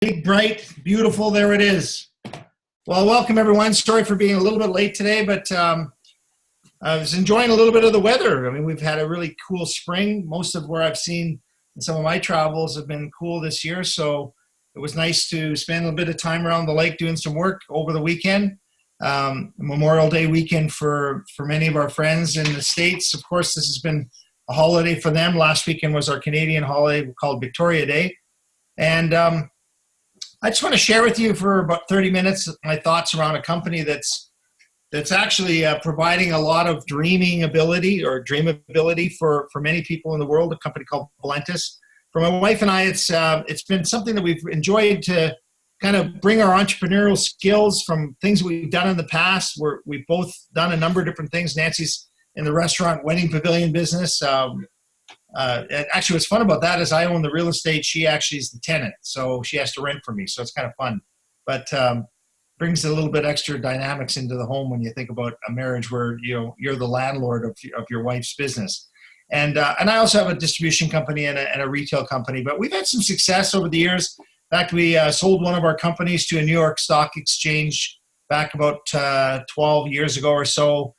Big, bright, beautiful, there it is. Well, welcome everyone. Sorry for being a little bit late today, but I was enjoying a little bit of the weather. I mean, we've had a really cool spring. Most of where I've seen in some of my travels have been cool this year, so it was nice to spend a bit of time around the lake doing some work over the weekend. Memorial Day weekend for many of our friends in the States. Of course, this has been a holiday for them. Last weekend was our Canadian holiday called Victoria Day. And I just want to share with you for about 30 minutes my thoughts around a company that's actually providing a lot of dreaming ability or dreamability for many people in the world, a company called Valentus. For my wife and I, it's been something that we've enjoyed to kind of bring our entrepreneurial skills from things we've done in the past. We've both done a number of different things. Nancy's in the restaurant wedding pavilion business. Actually, what's fun about that is I own the real estate. She actually is the tenant, so she has to rent for me. So it's kind of fun, but brings a little bit extra dynamics into the home when you think about a marriage where you're the landlord of your wife's business. And I also have a distribution company and a retail company. But we've had some success over the years. In fact, we sold one of our companies to a New York Stock Exchange back about 12 years ago or so.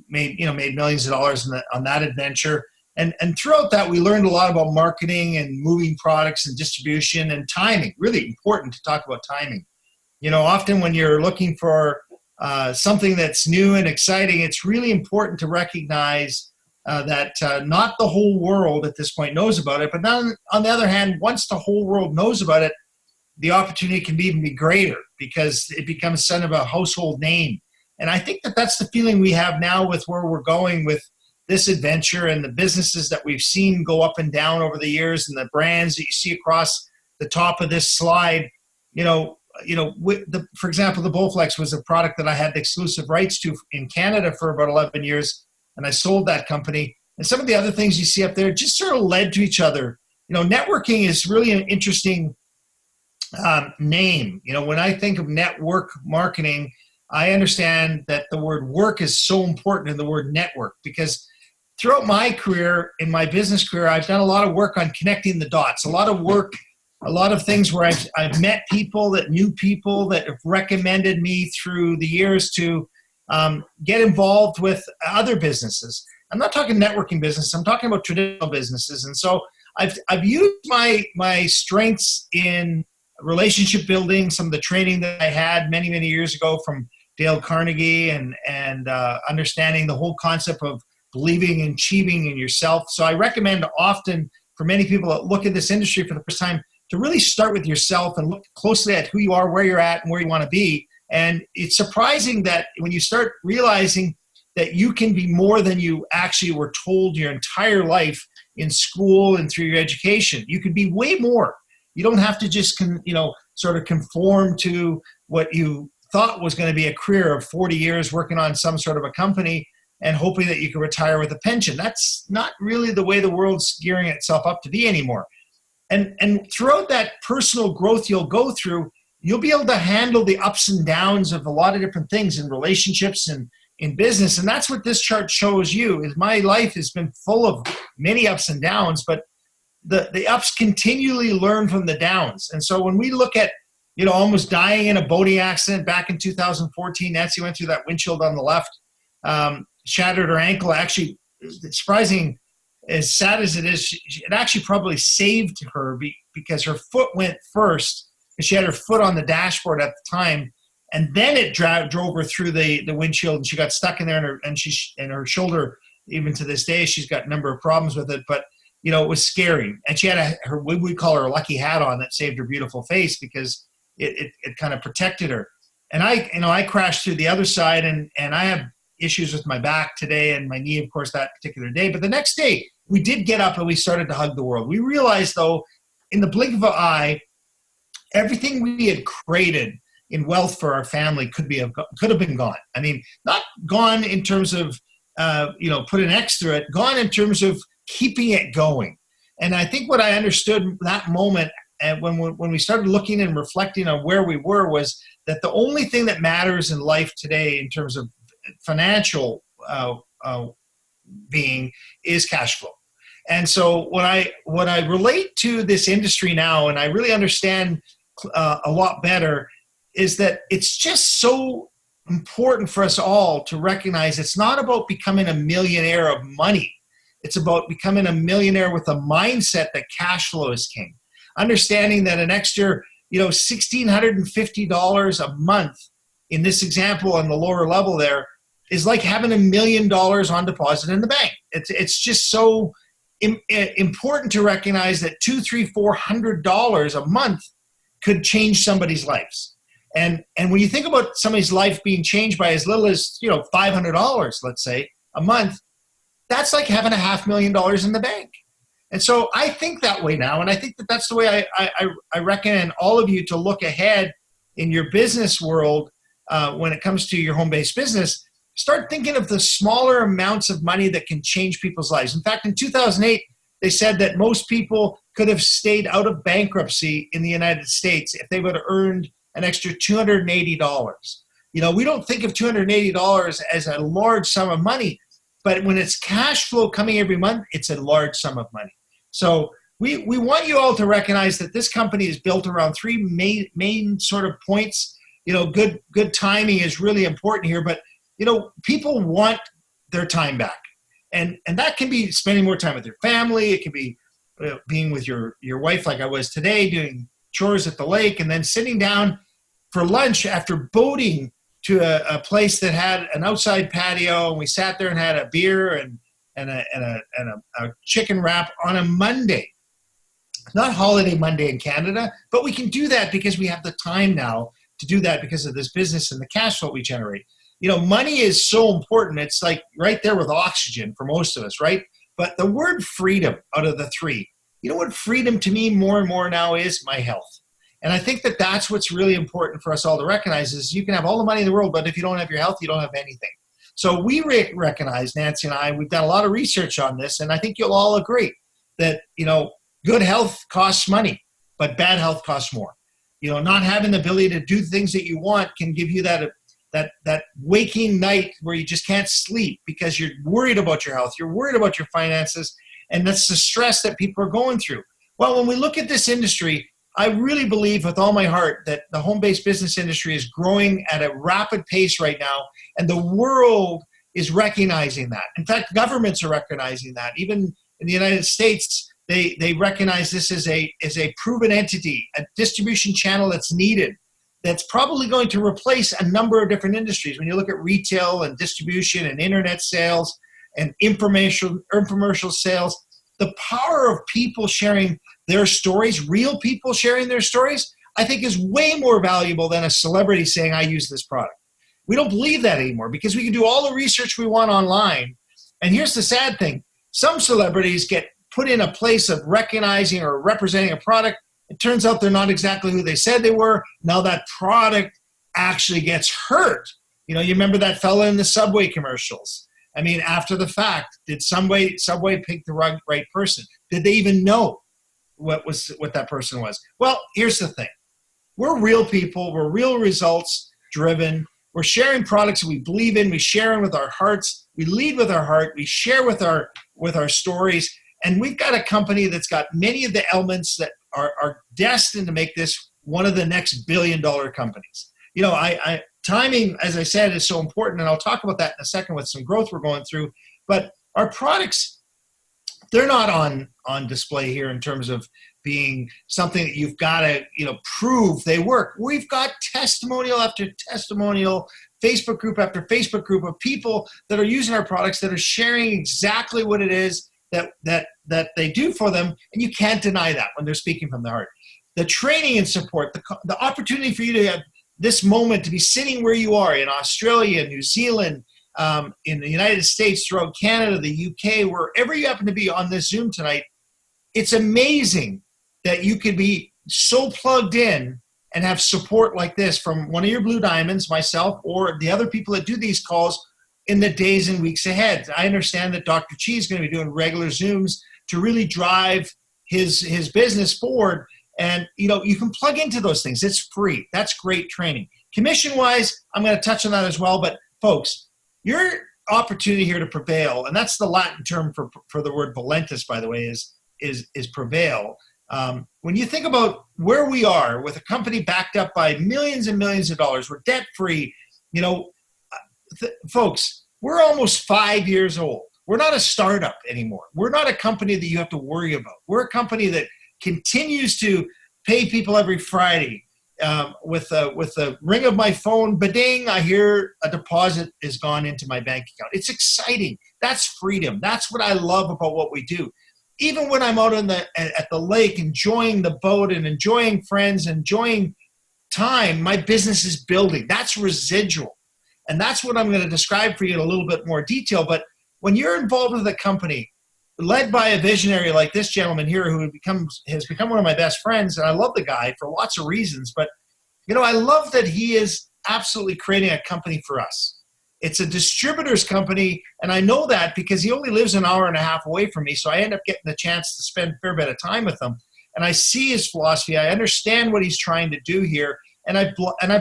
Made millions of dollars on that adventure. And throughout that, we learned a lot about marketing and moving products and distribution and timing. Really important to talk about timing. Often when you're looking for something that's new and exciting, it's really important to recognize that not the whole world at this point knows about it. But then, on the other hand, once the whole world knows about it, the opportunity can even be greater because it becomes kind of a household name. And I think that's the feeling we have now with where we're going with this adventure and the businesses that we've seen go up and down over the years and the brands that you see across the top of this slide. For example, the Bowflex was a product that I had the exclusive rights to in Canada for about 11 years, and I sold that company. And some of the other things you see up there just sort of led to each other. Networking is really an interesting name. When I think of network marketing, I understand that the word work is so important in the word network because throughout my career, in my business career, I've done a lot of work on connecting the dots, a lot of things where I've met people that knew people that have recommended me through the years to get involved with other businesses. I'm not talking networking business. I'm talking about traditional businesses. And so I've used my strengths in relationship building, some of the training that I had many, many years ago from Dale Carnegie and understanding the whole concept of believing and achieving in yourself. So I recommend often for many people that look at this industry for the first time to really start with yourself and look closely at who you are, where you're at, and where you want to be. And it's surprising that when you start realizing that you can be more than you actually were told your entire life in school and through your education. You can be way more. You don't have to just sort of conform to what you thought was going to be a career of 40 years working on some sort of a company and hoping that you can retire with a pension. That's not really the way the world's gearing itself up to be anymore. And throughout that personal growth you'll go through, you'll be able to handle the ups and downs of a lot of different things in relationships and in business. And that's what this chart shows you. Is my life has been full of many ups and downs, but the ups continually learn from the downs. And so when we look at almost dying in a boating accident back in 2014, Nancy went through that windshield on the left, shattered her ankle. Actually, surprising, as sad as it is, it actually probably saved her because her foot went first. She had her foot on the dashboard at the time, and then it drove her through the windshield, and she got stuck in there, and her shoulder, even to this day, she's got a number of problems with it. But it was scary, and she had what we call her lucky hat on that saved her beautiful face because it kind of protected her. And I crashed through the other side, and I have issues with my back today and my knee, of course, that particular day. But the next day, we did get up and we started to hug the world. We realized, though, in the blink of an eye, everything we had created in wealth for our family could have been gone. I mean, not gone in terms of put an X through it, gone in terms of keeping it going. And I think what I understood that moment, and when we started looking and reflecting on where we were, was that the only thing that matters in life today in terms of financial being is cash flow. And so when I relate to this industry now, and I really understand a lot better, is that it's just so important for us all to recognize it's not about becoming a millionaire of money. It's about becoming a millionaire with a mindset that cash flow is king. Understanding that an extra, $1,650 a month in this example on the lower level there is like having $1 million on deposit in the bank. It's just so important to recognize that $200, $300, $400 a month could change somebody's lives. And when you think about somebody's life being changed by as little as $500, let's say, a month, that's like having $500,000 in the bank. And so I think that way now, and I think that that's the way I recommend all of you to look ahead in your business world when it comes to your home-based business. Start thinking of the smaller amounts of money that can change people's lives. In fact, in 2008, they said that most people could have stayed out of bankruptcy in the United States if they would have earned an extra $280. We don't think of $280 as a large sum of money, but when it's cash flow coming every month, it's a large sum of money. So we want you all to recognize that this company is built around three main sort of points. Good timing is really important here, but people want their time back. And that can be spending more time with your family. It can be being with your wife like I was today, doing chores at the lake, and then sitting down for lunch after boating to a place that had an outside patio, and we sat there and had a beer and a chicken wrap on a Monday. Not holiday Monday in Canada, but we can do that because we have the time now to do that because of this business and the cash flow we generate. Money is so important. It's like right there with oxygen for most of us, right? But the word freedom out of the three, what freedom to me more and more now is? My health. And I think that that's what's really important for us all to recognize is you can have all the money in the world, but if you don't have your health, you don't have anything. So we recognize, Nancy and I, we've done a lot of research on this, and I think you'll all agree that, good health costs money, but bad health costs more. Not having the ability to do things that you want can give you that waking night where you just can't sleep because you're worried about your health, you're worried about your finances, and that's the stress that people are going through. Well, when we look at this industry, I really believe with all my heart that the home-based business industry is growing at a rapid pace right now, and the world is recognizing that. In fact, governments are recognizing that. Even in the United States, they recognize this as a proven entity, a distribution channel that's needed, that's probably going to replace a number of different industries. When you look at retail and distribution and internet sales and infomercial sales, the power of people sharing their stories, real people sharing their stories, I think is way more valuable than a celebrity saying, I use this product. We don't believe that anymore because we can do all the research we want online. And here's the sad thing. Some celebrities get put in a place of recognizing or representing a product. It turns out they're not exactly who they said they were. Now that product actually gets hurt. You remember that fella in the Subway commercials. I mean, after the fact, did Subway pick the right person? Did they even know what that person was? Well, here's the thing. We're real people. We're real results driven. We're sharing products we believe in. We share them with our hearts. We lead with our heart. We share with our stories. And we've got a company that's got many of the elements that are destined to make this one of the next billion-dollar companies. Timing, as I said, is so important, and I'll talk about that in a second with some growth we're going through. But our products, they're not on display here in terms of being something that you've got to prove they work. We've got testimonial after testimonial, Facebook group after Facebook group of people that are using our products that are sharing exactly what it is that they do for them, and you can't deny that when they're speaking from the heart. The training and support, the opportunity for you to have this moment to be sitting where you are in Australia, New Zealand, in the United States, throughout Canada, the UK, wherever you happen to be on this Zoom tonight, it's amazing that you could be so plugged in and have support like this from one of your Blue Diamonds, myself, or the other people that do these calls in the days and weeks ahead. I understand that Dr. Chi is going to be doing regular Zooms to really drive his business forward. And, you can plug into those things. It's free. That's great training. Commission-wise, I'm going to touch on that as well. But, folks, your opportunity here to prevail, and that's the Latin term for the word Valentus, by the way, is prevail. When you think about where we are with a company backed up by millions and millions of dollars, we're debt free, you know, folks, we're almost 5 years old. We're not a startup anymore. We're not a company that you have to worry about. We're a company that continues to pay people every Friday. With the ring of my phone, ba-ding, I hear a deposit has gone into my bank account. It's exciting. That's freedom. That's what I love about what we do. Even when I'm out at the lake enjoying the boat and enjoying friends, enjoying time, my business is building. That's residual. And that's what I'm going to describe for you in a little bit more detail. But when you're involved with a company led by a visionary like this gentleman here who has become one of my best friends, and I love the guy for lots of reasons, but you know, I love that he is absolutely creating a company for us. It's a distributor's company, and I know that because he only lives an hour and a half away from me, so I end up getting the chance to spend a fair bit of time with him. And I see his philosophy. I understand what he's trying to do here, and I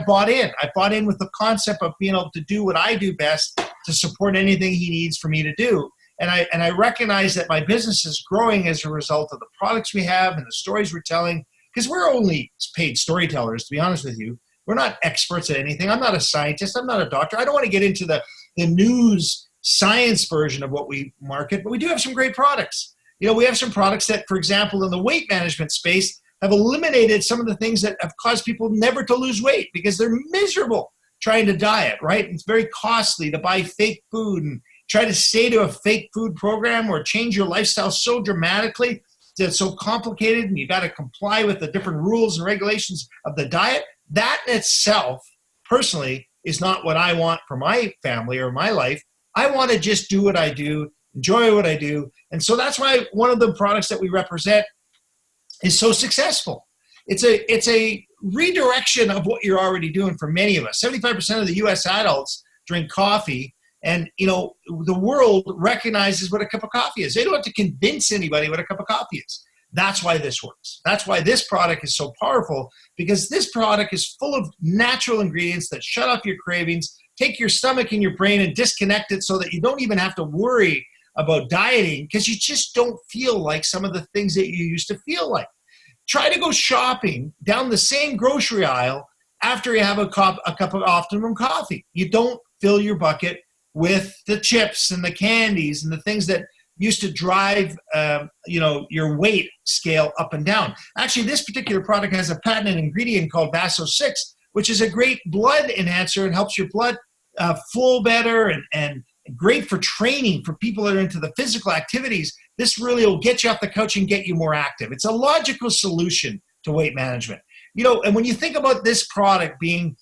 bought in. I bought in with the concept of being able to do what I do best to support anything he needs for me to do. And I recognize that my business is growing as a result of the products we have and the stories we're telling, because we're only paid storytellers, to be honest with you. We're not experts at anything. I'm not a scientist. I'm not a doctor. I don't want to get into the news science version of what we market, but we do have some great products. You know, we have some products that, for example, in the weight management space, have eliminated some of the things that have caused people never to lose weight because they're miserable trying to diet, right? It's very costly to buy fake food and try to stay to a fake food program or change your lifestyle so dramatically that it's so complicated and you got to comply with the different rules and regulations of the diet. That in itself, personally, is not what I want for my family or my life. I want to just do what I do, enjoy what I do. And so that's why one of the products that we represent is so successful. It's a redirection of what you're already doing for many of us. 75% of the US adults drink coffee, and you know the world recognizes what a cup of coffee is. They don't have to convince anybody what a cup of coffee is. That's why this works. That's why this product is so powerful, because this product is full of natural ingredients that shut off your cravings, take your stomach and your brain and disconnect it so that you don't even have to worry about dieting because you just don't feel like some of the things that you used to feel like. Try to go shopping down the same grocery aisle after you have a cup of Optimum coffee. You don't fill your bucket with the chips and the candies and the things that used to drive your weight scale up and down. Actually, this particular product has a patented ingredient called Vaso-6, which is a great blood enhancer and helps your blood flow better and great for training for people that are into the physical activities. This really will get you off the couch and get you more active. It's a logical solution to weight management. You know, and when you think about this product being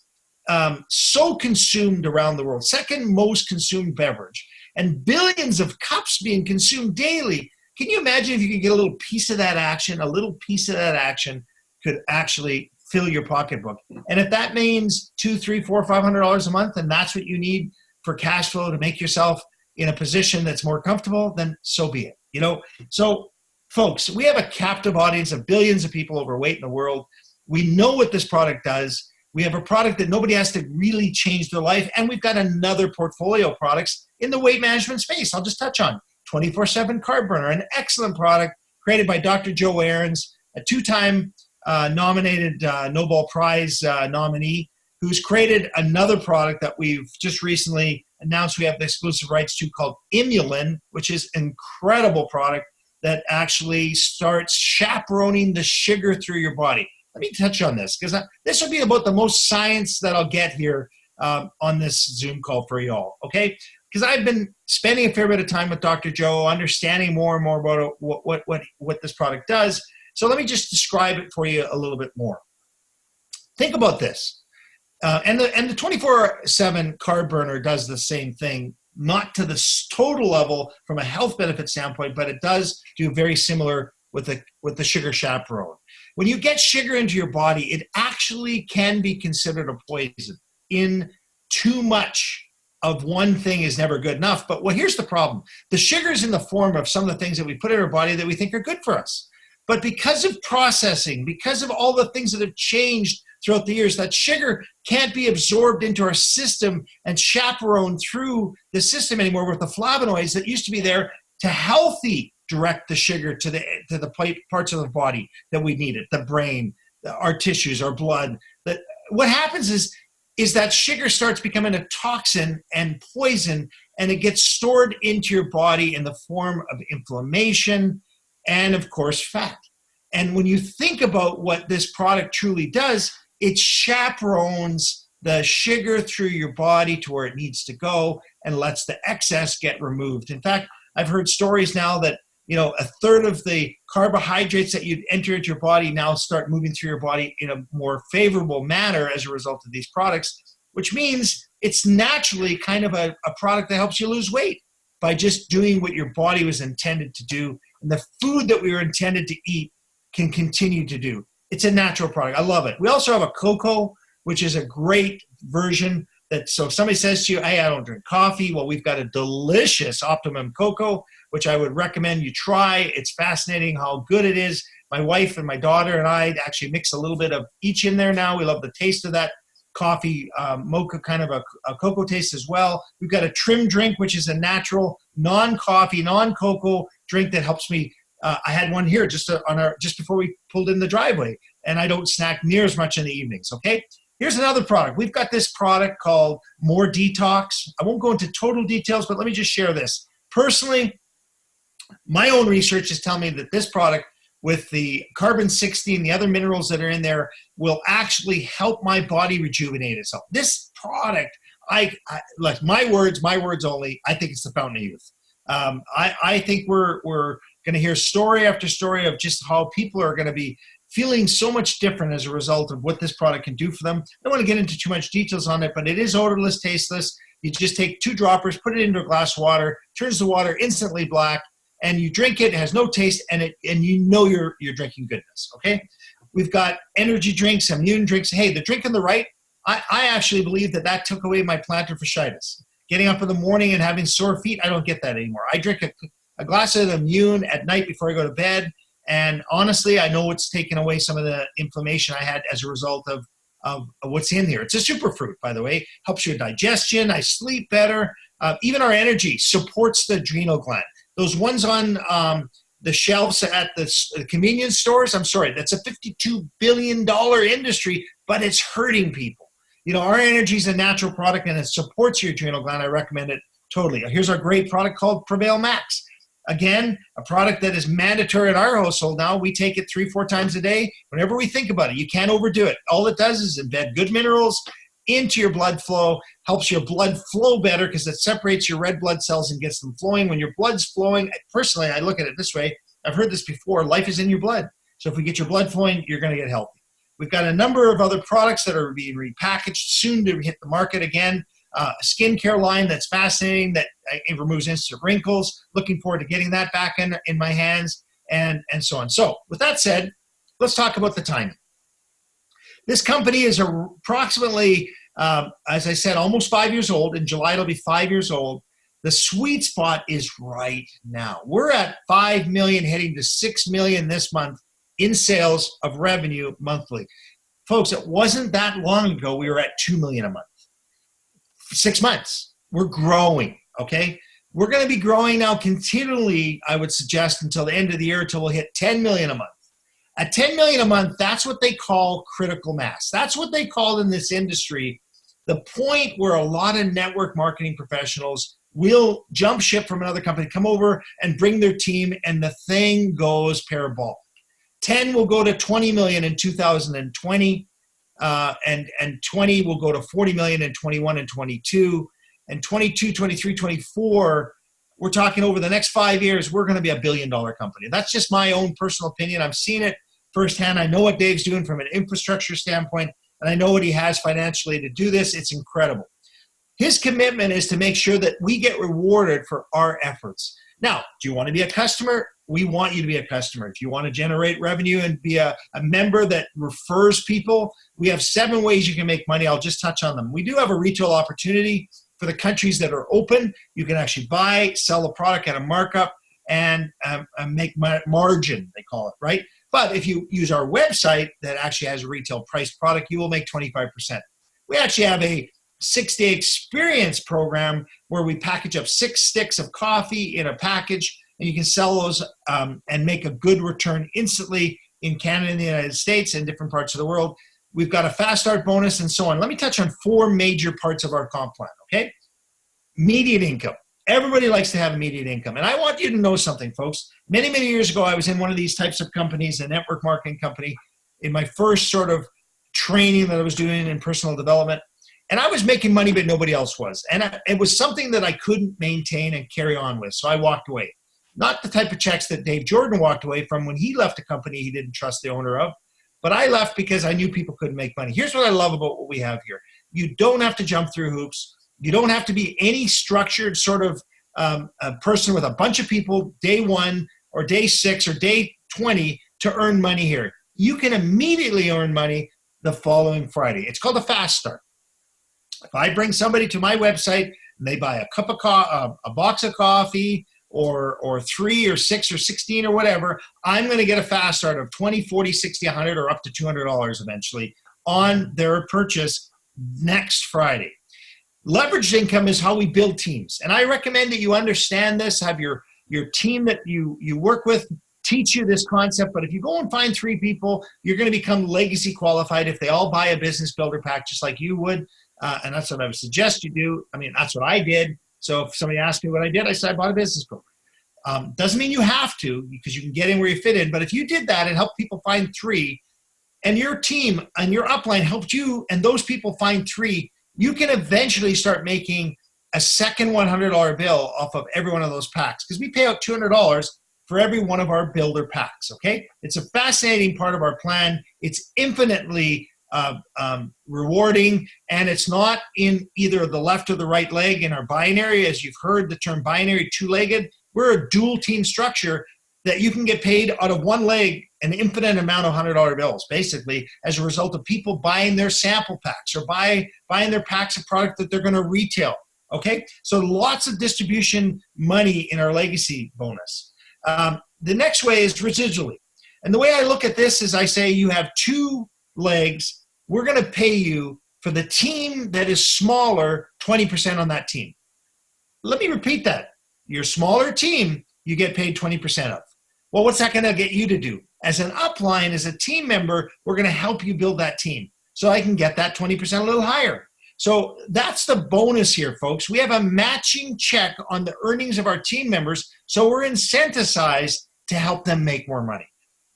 so consumed around the world, second most consumed beverage, and billions of cups being consumed daily, can you imagine if you could get a little piece of that action? A little piece of that action could actually fill your pocketbook. And if that means $200, $300, $400, $500 a month, and that's what you need for cash flow to make yourself in a position that's more comfortable, then so be it. You know, so folks, we have a captive audience of billions of people overweight in the world. We know what this product does. We have a product that nobody has to really change their life. And we've got another portfolio of products in the weight management space. I'll just touch on 24/7 Carb Burner, an excellent product created by Dr. Joe Aarons, a two-time nominated Nobel Prize nominee, who's created another product that we've just recently announced we have the exclusive rights to called Imulin, which is an incredible product that actually starts chaperoning the sugar through your body. Let me touch on this because this will be about the most science that I'll get here on this Zoom call for you all, okay? Because I've been spending a fair bit of time with Dr. Joe, understanding more and more about what this product does. So let me just describe it for you a little bit more. Think about this. And the 24/7 Carb Burner does the same thing, not to the total level from a health benefit standpoint, but it does do very similar with the sugar chaperone. When you get sugar into your body, it actually can be considered a poison. In too much of one thing is never good enough. But here's the problem. The sugar is in the form of some of the things that we put in our body that we think are good for us. But because of processing, because of all the things that have changed throughout the years, that sugar can't be absorbed into our system and chaperoned through the system anymore with the flavonoids that used to be there to healthy direct the sugar to the parts of the body that we need it, the brain, our tissues, our blood. What happens is that sugar starts becoming a toxin and poison, and it gets stored into your body in the form of inflammation and, of course, fat. And when you think about what this product truly does, it chaperones the sugar through your body to where it needs to go and lets the excess get removed. In fact, I've heard stories now that, you know, a third of the carbohydrates that you'd enter into your body now start moving through your body in a more favorable manner as a result of these products, which means it's naturally kind of a product that helps you lose weight by just doing what your body was intended to do. And the food that we were intended to eat can continue to do. It's a natural product. I love it. We also have a cocoa, which is a great version that, so if somebody says to you, hey, I don't drink coffee, well, we've got a delicious Optimum Cocoa, which I would recommend you try. It's fascinating how good it is. My wife and my daughter and I actually mix a little bit of each in there now. We love the taste of that coffee mocha, kind of a cocoa taste as well. We've got a trim drink, which is a natural, non-coffee, non-cocoa drink that helps me. I had one here just before we pulled in the driveway, and I don't snack near as much in the evenings, okay? Here's another product. We've got this product called More Detox. I won't go into total details, but let me just share this. Personally, my own research is telling me that this product with the carbon-60 and the other minerals that are in there will actually help my body rejuvenate itself. This product, like my words only, I think it's the fountain of youth. I think we're going to hear story after story of just how people are going to be feeling so much different as a result of what this product can do for them. I don't want to get into too much details on it, but it is odorless, tasteless. You just take 2 droppers, put it into a glass of water, turns the water instantly black, and you drink it. It has no taste, and you know you're drinking goodness, okay? We've got energy drinks, immune drinks. Hey, the drink on the right, I actually believe that took away my plantar fasciitis. Getting up in the morning and having sore feet, I don't get that anymore. I drink a glass of immune at night before I go to bed, and honestly, I know it's taken away some of the inflammation I had as a result of what's in here. It's a superfruit, by the way. Helps your digestion. I sleep better. Even our energy supports the adrenal gland. Those ones on the shelves at the convenience stores, I'm sorry, that's a $52 billion industry, but it's hurting people. You know, our energy is a natural product and it supports your adrenal gland. I recommend it totally. Here's our great product called Prevail Max. Again, a product that is mandatory in our household now. We take it 3-4 times a day whenever we think about it. You can't overdo it. All it does is embed good minerals into your blood flow, helps your blood flow better because it separates your red blood cells and gets them flowing. When your blood's flowing, personally, I look at it this way. I've heard this before. Life is in your blood. So if we get your blood flowing, you're going to get healthy. We've got a number of other products that are being repackaged soon to hit the market again. A skincare line that's fascinating, that it removes instant wrinkles. Looking forward to getting that back in my hands, and so on. So with that said, let's talk about the timing. This company is approximately, as I said, almost 5 years old. In July, it'll be 5 years old. The sweet spot is right now. We're at 5 million, heading to 6 million this month in sales of revenue monthly. Folks, it wasn't that long ago we were at 2 million a month. 6 months. We're growing, okay? We're going to be growing now continually, I would suggest, until the end of the year, until we'll hit 10 million a month. At 10 million a month, that's what they call critical mass. That's what they call in this industry the point where a lot of network marketing professionals will jump ship from another company, come over and bring their team, and the thing goes parabolic. 10 will go to 20 million in 2020. And 20 will go to 40 million in 21 and 22, and 22, 23, 24, we're talking over the next 5 years, we're going to be $1 billion company. That's just my own personal opinion. I've seen it firsthand. I know what Dave's doing from an infrastructure standpoint, and I know what he has financially to do this. It's incredible. His commitment is to make sure that we get rewarded for our efforts. Now, do you want to be a customer? We want you to be a customer. If you want to generate revenue and be a member that refers people, we have 7 ways you can make money. I'll just touch on them. We do have a retail opportunity for the countries that are open. You can actually buy, sell a product at a markup and make margin, they call it, right? But if you use our website that actually has a retail price product, you will make 25%. We actually have a 6-day experience program where we package up 6 sticks of coffee in a package, and you can sell those and make a good return instantly in Canada and the United States and different parts of the world. We've got a fast start bonus and so on. Let me touch on 4 major parts of our comp plan, okay? Immediate income. Everybody likes to have immediate income. And I want you to know something, folks. Many, many years ago, I was in one of these types of companies, a network marketing company, in my first sort of training that I was doing in personal development. And I was making money, but nobody else was. And it was something that I couldn't maintain and carry on with. So I walked away. Not the type of checks that Dave Jordan walked away from when he left a company he didn't trust the owner of. But I left because I knew people couldn't make money. Here's what I love about what we have here. You don't have to jump through hoops. You don't have to be any structured sort of a person with a bunch of people day 1 or day 6 or day 20 to earn money here. You can immediately earn money the following Friday. It's called a fast start. If I bring somebody to my website and they buy a cup of a box of coffee or 3 or 6 or 16 or whatever, I'm going to get a fast start of 20, 40, 60, 100 or up to $200 eventually on their purchase next Friday. Leveraged income is how we build teams. And I recommend that you understand this, have your team that you work with teach you this concept. But if you go and find 3 people, you're going to become legacy qualified if they all buy a business builder pack just like you would. And that's what I would suggest you do. I mean, that's what I did. So if somebody asked me what I did, I said I bought a business builder. Doesn't mean you have to, because you can get in where you fit in. But if you did that and helped people find 3, and your team and your upline helped you and those people find 3, you can eventually start making a second $100 bill off of every one of those packs, because we pay out $200 for every one of our builder packs, okay? It's a fascinating part of our plan. It's infinitely rewarding, and it's not in either the left or the right leg in our binary. As you've heard the term binary, 2-legged, we're a dual team structure that you can get paid out of one leg an infinite amount of $100 bills, basically, as a result of people buying their sample packs or buying their packs of product that they're going to retail, okay? So lots of distribution money in our legacy bonus. The next way is residually. And the way I look at this is I say you have 2 legs. We're going to pay you for the team that is smaller, 20% on that team. Let me repeat that. Your smaller team, you get paid 20% of. Well, what's that going to get you to do? As an upline, as a team member, we're going to help you build that team so I can get that 20% a little higher. So that's the bonus here, folks. We have a matching check on the earnings of our team members, so we're incentivized to help them make more money.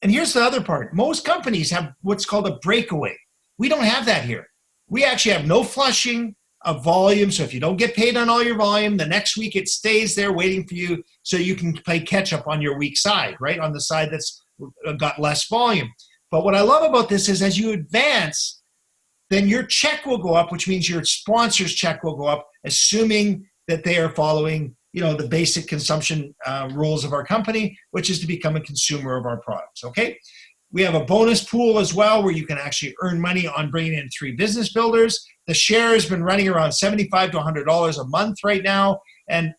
And here's the other part. Most companies have what's called a breakaway. We don't have that here. We actually have no flushing of volume. So if you don't get paid on all your volume, the next week it stays there waiting for you so you can play catch up on your weak side, right? On the side that's got less volume. But what I love about this is as you advance, then your check will go up, which means your sponsor's check will go up, assuming that they are following, the basic consumption rules of our company, which is to become a consumer of our products, okay? We have a bonus pool as well where you can actually earn money on bringing in 3 business builders. The share has been running around $75 to $100 a month right now, and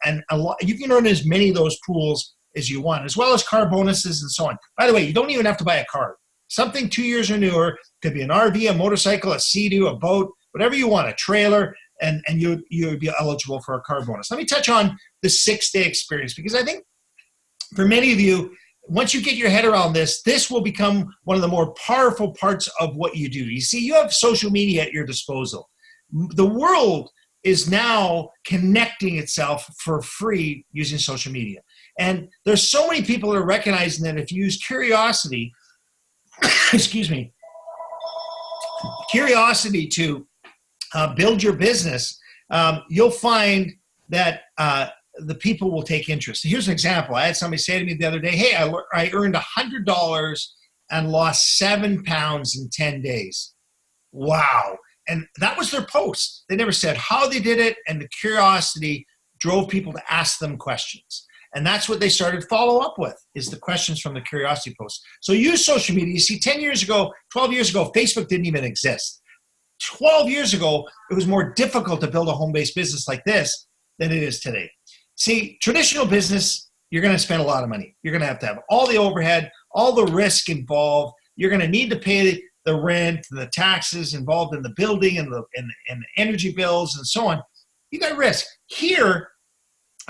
you can earn as many of those pools as you want, as well as car bonuses and so on. By the way, you don't even have to buy a car. Something 2 years or newer, could be an RV, a motorcycle, a Sea-Doo, a boat, whatever you want, a trailer, and you would be eligible for a car bonus. Let me touch on the 6-day experience, because I think for many of you, once you get your head around this, this will become one of the more powerful parts of what you do. You see, you have social media at your disposal. The world is now connecting itself for free using social media. And there's so many people that are recognizing that if you use curiosity, curiosity to build your business, you'll find that the people will take interest. Here's an example. I had somebody say to me the other day, hey, I earned $100 and lost 7 pounds in 10 days. Wow. And that was their post. They never said how they did it, and the curiosity drove people to ask them questions. And that's what they started follow up with, is the questions from the curiosity post. So use social media. You see, 10 years ago, 12 years ago, Facebook didn't even exist. 12 years ago, it was more difficult to build a home-based business like this than it is today. See, traditional business, you're going to spend a lot of money. You're going to have all the overhead, all the risk involved. You're going to need to pay the rent, the taxes involved in the building and the energy bills and so on. You got risk. Here,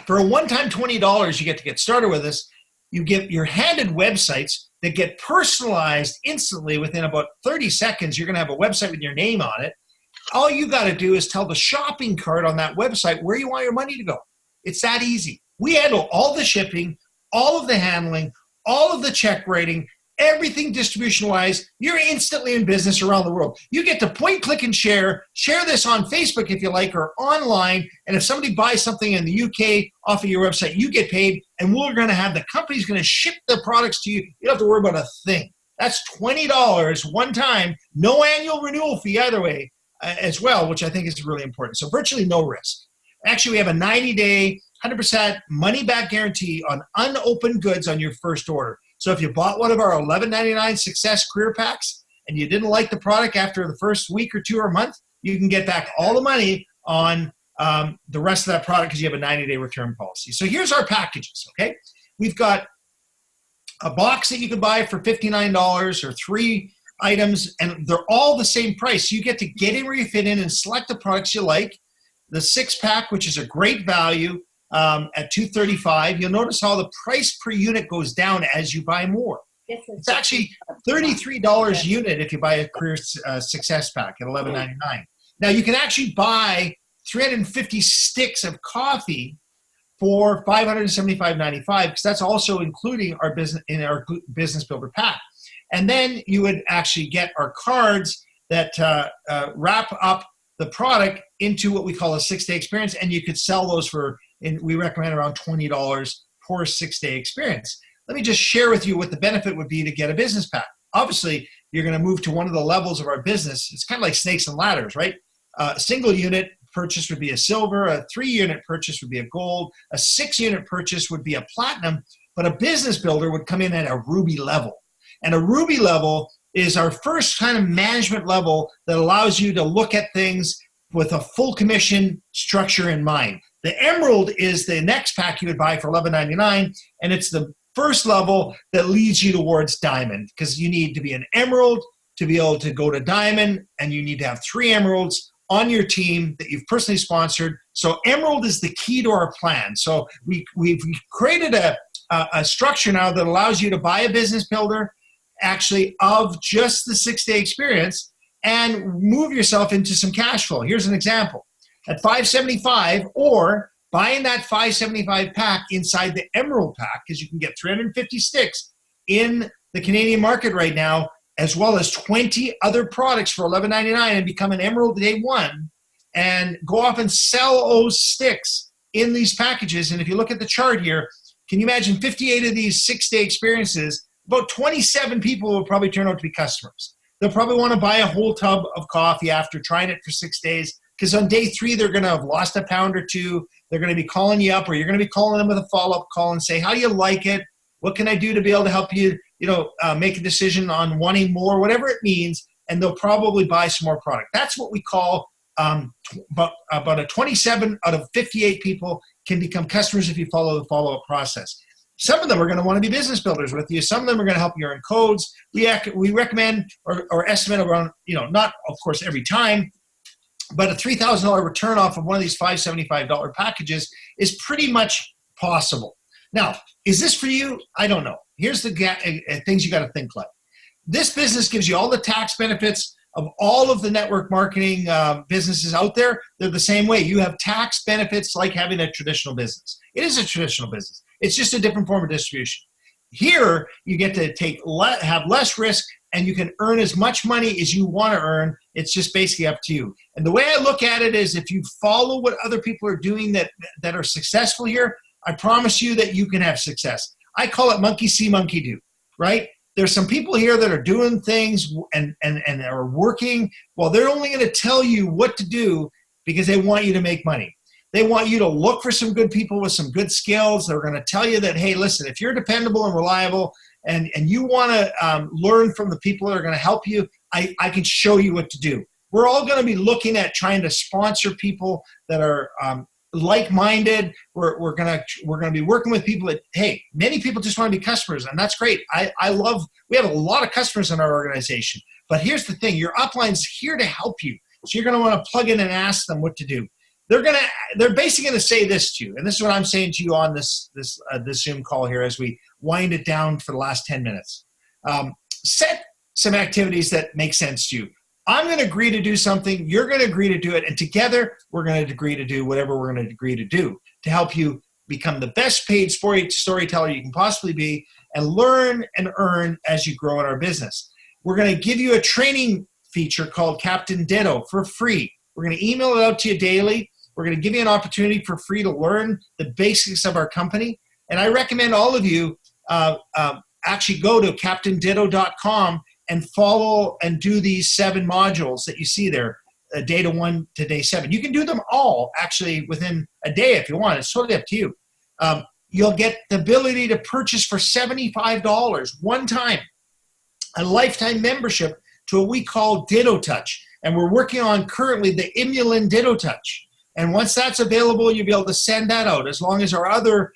For a one-time $20, you get started with us. You're handed websites that get personalized instantly within about 30 seconds. You're going to have a website with your name on it. All you got to do is tell the shopping cart on that website where you want your money to go. It's that easy. We handle all the shipping, all of the handling, all of the check rating, everything distribution-wise. You're instantly in business around the world. You get to point, click, and share. Share this on Facebook if you like, or online. And if somebody buys something in the UK off of your website, you get paid, and we're going to have the company's going to ship the products to you. You don't have to worry about a thing. That's $20 one time, no annual renewal fee either way as well, which I think is really important. So virtually no risk. Actually, we have a 90-day, 100% money-back guarantee on unopened goods on your first order. So if you bought one of our $11.99 Success Career Packs and you didn't like the product after the first week or two or month, you can get back all the money on the rest of that product because you have a 90-day return policy. So here's our packages, okay? We've got a box that you can buy for $59 or 3 items, and they're all the same price. So you get to get in where you fit in and select the products you like. The 6-pack, which is a great value, at $235. You'll notice how the price per unit goes down as you buy more. It's actually $33 a unit if you buy a Career Success Pack at $11.99. Now you can actually buy 350 sticks of coffee for $575.95 because that's also including our business builder pack. And then you would actually get our cards that wrap up the product into what we call a 6-day experience, and you could sell those for, and we recommend around $20 per 6-day experience. Let me just share with you what the benefit would be to get a business pack. Obviously, you're going to move to one of the levels of our business. It's kind of like snakes and ladders, right? A single unit purchase would be a silver, a 3-unit purchase would be a gold, a 6-unit purchase would be a platinum, but a business builder would come in at a ruby level. And a ruby level is our first kind of management level that allows you to look at things with a full commission structure in mind. The emerald is the next pack you would buy for $11.99, and it's the first level that leads you towards diamond because you need to be an emerald to be able to go to diamond, and you need to have 3 emeralds on your team that you've personally sponsored. So emerald is the key to our plan. So we've created a structure now that allows you to buy a business builder actually of just the 6-day experience and move yourself into some cash flow. Here's an example. At $575, or buying that $575 pack inside the Emerald pack, because you can get 350 sticks in the Canadian market right now, as well as 20 other products for $11.99, and become an Emerald day one, and go off and sell those sticks in these packages. And if you look at the chart here, can you imagine 58 of these 6-day experiences? About 27 people will probably turn out to be customers. They'll probably want to buy a whole tub of coffee after trying it for 6 days, because on day 3, they're going to have lost a pound or 2. They're going to be calling you up, or you're going to be calling them with a follow-up call and say, how do you like it? What can I do to be able to help you, make a decision on wanting more, whatever it means, and they'll probably buy some more product. That's what we call about a 27 out of 58 people can become customers if you follow the follow-up process. Some of them are going to want to be business builders with you. Some of them are going to help you earn codes. We recommend or estimate around, not, of course, every time, but a $3,000 return off of one of these $575 packages is pretty much possible. Now, is this for you? I don't know. Here's the things you got to think like. This business gives you all the tax benefits of all of the network marketing businesses out there. They're the same way. You have tax benefits like having a traditional business. It is a traditional business. It's just a different form of distribution. Here, you get to have less risk, and you can earn as much money as you want to earn. It's just basically up to you. And the way I look at it is, if you follow what other people are doing that are successful here, I promise you that you can have success. I call it monkey see, monkey do, right? There's some people here that are doing things and are working. Well, they're only going to tell you what to do because they want you to make money. They want you to look for some good people with some good skills. They're going to tell you that, hey, listen, if you're dependable and reliable and you want to learn from the people that are going to help you, I can show you what to do. We're all going to be looking at trying to sponsor people that are like-minded. We're going to be working with people that, hey, many people just want to be customers, and that's great. We have a lot of customers in our organization. But here's the thing, your upline's here to help you. So you're going to want to plug in and ask them what to do. they're basically going to say this to you, and this is what I'm saying to you on this Zoom call here as we wind it down for the last 10 minutes. Set some activities that make sense to you. I'm going to agree to do something. You're going to agree to do it. And together, we're going to agree to do whatever we're going to agree to do to help you become the best paid storyteller you can possibly be and learn and earn as you grow in our business. We're going to give you a training feature called Captain Ditto for free. We're going to email it out to you daily. We're going to give you an opportunity for free to learn the basics of our company. And I recommend all of you actually go to captainditto.com and follow and do these 7 modules that you see there, day 1 to day 7. You can do them all actually within a day if you want. It's totally up to you. You'll get the ability to purchase for $75 one time, a lifetime membership to what we call Ditto Touch. And we're working on currently the Imulin Ditto Touch. And once that's available, you'll be able to send that out as long as our other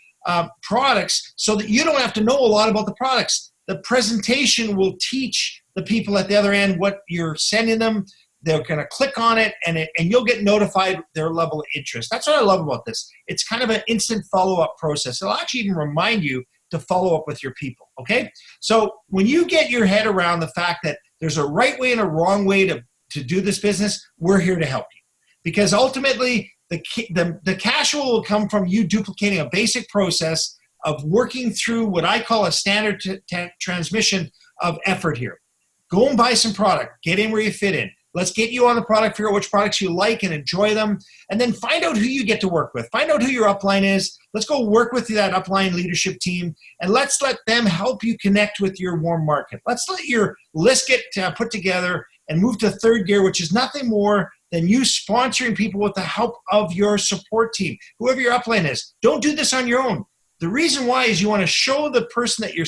products, so that you don't have to know a lot about the products. The presentation will teach the people at the other end what you're sending them. They're going to click on it, and you'll get notified their level of interest. That's what I love about this. It's kind of an instant follow-up process. It'll actually even remind you to follow up with your people, okay? So when you get your head around the fact that there's a right way and a wrong way to do this business, we're here to help you. Because ultimately, the cash flow will come from you duplicating a basic process of working through what I call a standard transmission of effort here. Go and buy some product. Get in where you fit in. Let's get you on the product, figure out which products you like and enjoy them, and then find out who you get to work with. Find out who your upline is. Let's go work with that upline leadership team, and let's let them help you connect with your warm market. Let's let your list get put together and move to third gear, which is nothing more than you sponsoring people with the help of your support team, whoever your upline is. Don't do this on your own. The reason why is you want to show the person that you're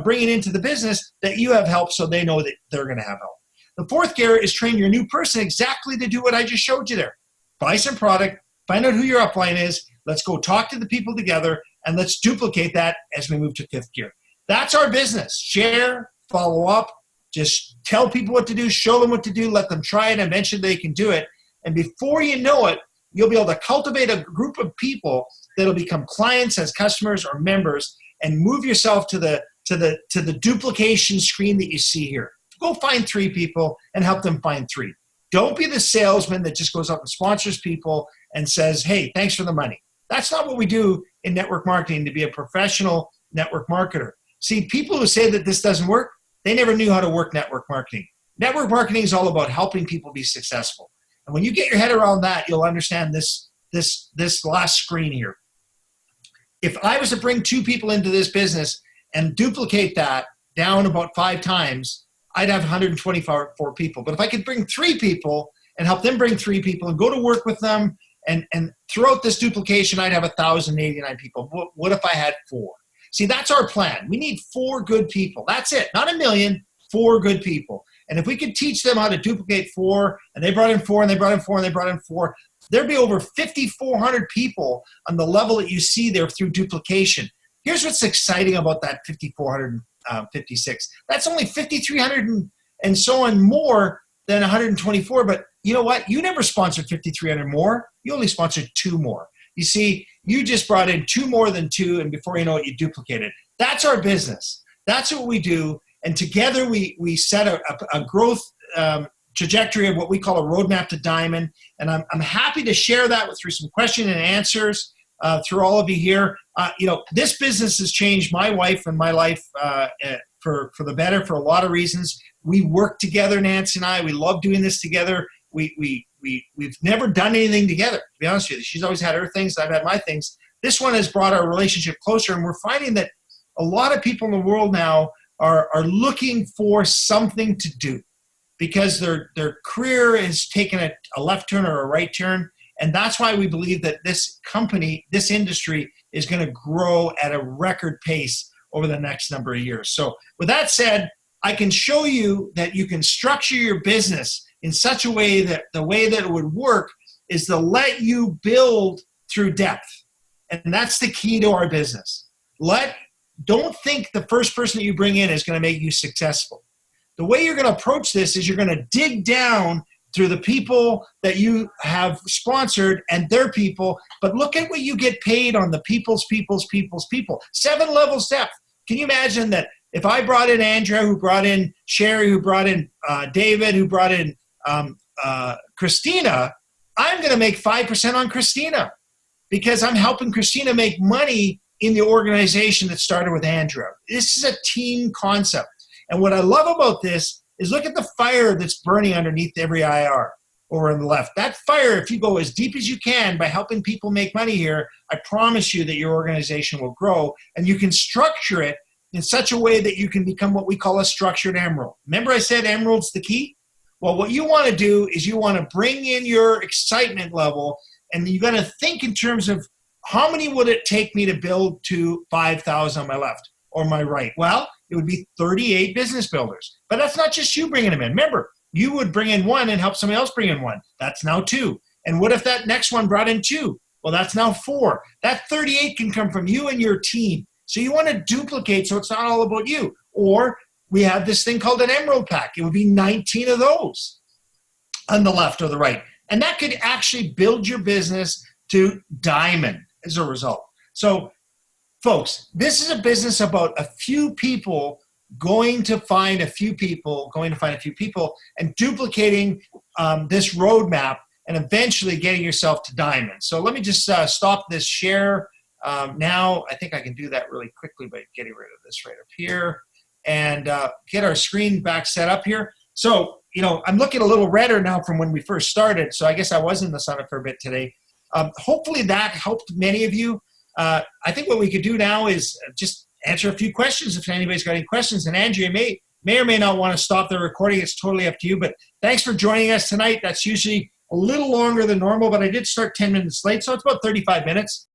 bringing into the business that you have help, so they know that they're going to have help. The fourth gear is train your new person exactly to do what I just showed you there. Buy some product, find out who your upline is, let's go talk to the people together, and let's duplicate that as we move to fifth gear. That's our business. Share, follow up, just tell people what to do, show them what to do, let them try it, and eventually they can do it. And before you know it, you'll be able to cultivate a group of people that'll become clients as customers or members, and move yourself to the duplication screen that you see here. Go find 3 people and help them find 3. Don't be the salesman that just goes out and sponsors people and says, hey, thanks for the money. That's not what we do in network marketing to be a professional network marketer. See, people who say that this doesn't work, they never knew how to work network marketing. Network marketing is all about helping people be successful. And when you get your head around that, you'll understand this last screen here. If I was to bring 2 people into this business and duplicate that down about 5 times, I'd have 124 people. But if I could bring 3 people and help them bring 3 people and go to work with them, and throughout this duplication, I'd have 1,089 people. What if I had 4? See, that's our plan. We need 4 good people. That's it. Not 1 million, 4 good people. And if we could teach them how to duplicate 4, and they brought in 4, and they brought in 4, and they brought in 4, there'd be over 5,400 people on the level that you see there through duplication. Here's what's exciting about that 5,456. That's only 5,300 and so on more than 124. But you know what? You never sponsored 5,300 more. You only sponsored 2 more. You see, you just brought in 2 more than 2, and before you know it, you duplicated. That's our business. That's what we do. And together we set a growth trajectory of what we call a roadmap to diamond. And I'm happy to share that through some question and answers through all of you here. This business has changed my wife and my life for the better for a lot of reasons. We work together, Nancy and I. We love doing this together. We've never done anything together, to be honest with you. She's always had her things. I've had my things. This one has brought our relationship closer, and we're finding that a lot of people in the world now are looking for something to do because their career has taken a left turn or a right turn. And that's why we believe that this company, this industry, is going to grow at a record pace over the next number of years. So with that said, I can show you that you can structure your business in such a way that the way that it would work is to let you build through depth. And that's the key to our business. Don't think the first person that you bring in is going to make you successful. The way you're going to approach this is you're going to dig down through the people that you have sponsored and their people, but look at what you get paid on the people's people. 7 levels depth. Can you imagine that if I brought in Andrea, who brought in Sherry, who brought in David, who brought in Christina, I'm going to make 5% on Christina because I'm helping Christina make money in the organization that started with Andrea. This is a team concept. And what I love about this is look at the fire that's burning underneath every IR over on the left. That fire, if you go as deep as you can by helping people make money here, I promise you that your organization will grow, and you can structure it in such a way that you can become what we call a structured emerald. Remember I said emerald's the key? Well, what you want to do is you want to bring in your excitement level, and you're going to think in terms of how many would it take me to build to 5,000 on my left or my right? Well, it would be 38 business builders. But that's not just you bringing them in. Remember, you would bring in 1 and help somebody else bring in 1. That's now 2. And what if that next one brought in 2? Well, that's now 4. That 38 can come from you and your team. So you want to duplicate so it's not all about you. Or we have this thing called an emerald pack. It would be 19 of those on the left or the right. And that could actually build your business to diamond as a result. So folks, this is a business about a few people going to find a few people, and duplicating this roadmap and eventually getting yourself to diamond. So let me just stop this share now. I think I can do that really quickly by getting rid of this right up here and get our screen back set up here. So, I'm looking a little redder now from when we first started, so I guess I was in the sauna for a bit today. Hopefully that helped many of you. I think what we could do now is just answer a few questions if anybody's got any questions. And Andrea may or may not want to stop the recording. It's totally up to you. But thanks for joining us tonight. That's usually a little longer than normal, but I did start 10 minutes late, so it's about 35 minutes.